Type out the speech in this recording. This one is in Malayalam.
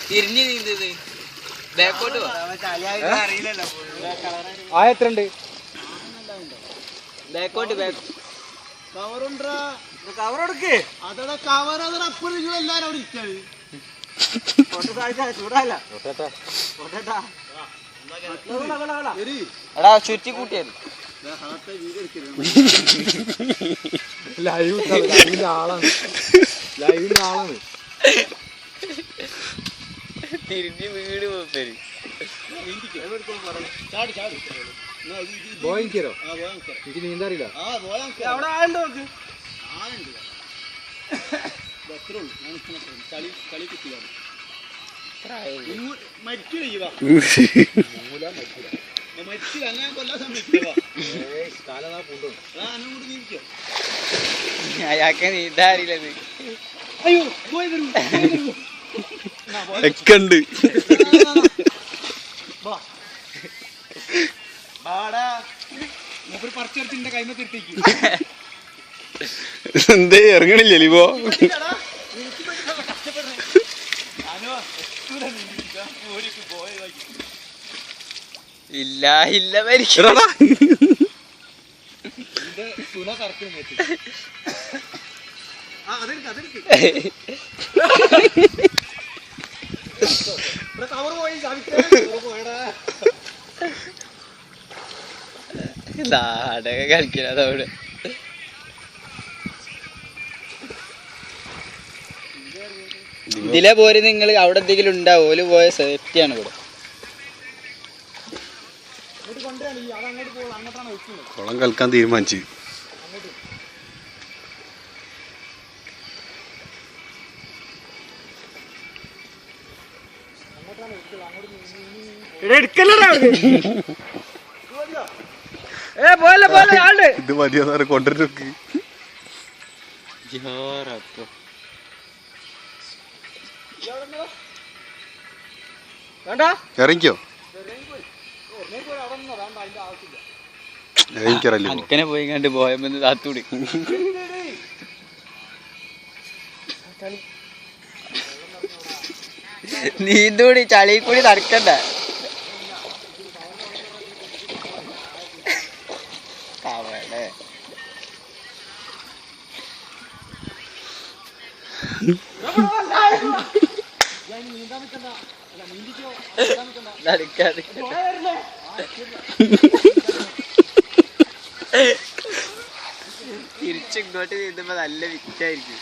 തിരിഞ്ഞ് നീന്തത് ബാക്കോട്ട് ആ എത്ര ഉണ്ട് ബാക്കോട്ട് ബാക്ക് കവറെടുക്ക് അതോടെ കവർ അപ്പുറം എല്ലാരും അവിടെ ഇരിക്കാണ് ചൂടല്ല എടാ ചുറ്റി കൂട്ടിയത് ലൈവിന്റെ ആളാണ് തിരിഞ്ഞ് വീട് പോയി പോയിക്കോ എനിക്ക് നീന്താ അറിയില്ല അവിടെ ആളുണ്ടോ കളി കുത്തിയാണ് മരിക്കില്ല മരിക്കില്ല അങ്ങനെ കൊല്ലാൻ സമ്മതിക്കില്ല അയാൾക്ക് നീന്താ അറിയില്ലത് അയ്യോ പോയി വരൂ ഒക്കെ ഉണ്ട് പറിച്ചെടുത്തിന്റെ കൈമ തിരിട്ടേക്ക് എന്തേ ഇറങ്ങണില്ലേ ഇപ്പോ ഇല്ല ഇല്ല മരിക്കും നാടക കളിക്കണത് അവിടെ ഇതിലെ പോര് നിങ്ങൾ അവിടെ എന്തെങ്കിലും ഉണ്ടാവും ഓല് പോയ സേഫ്റ്റിയാണ് ഇവിടെ കുളം കളിക്കാൻ തീരുമാനിച്ചു ഇത് മതിയാ കൊണ്ടുവരൊക്കെ ഇറങ്ങിക്കോ ഇറങ്ങിക്കറല്ലേ അങ്ങനെ പോയി കണ്ട് പോയമെന്ന് താത്തൂടി നീന്തൂടി ചളിയിൽ കൂടി നടക്കണ്ട അവിടെ തിരിച്ചിങ്ങോട്ട് നീന്തുമ്പോ നല്ല വിറ്റായിരിക്കും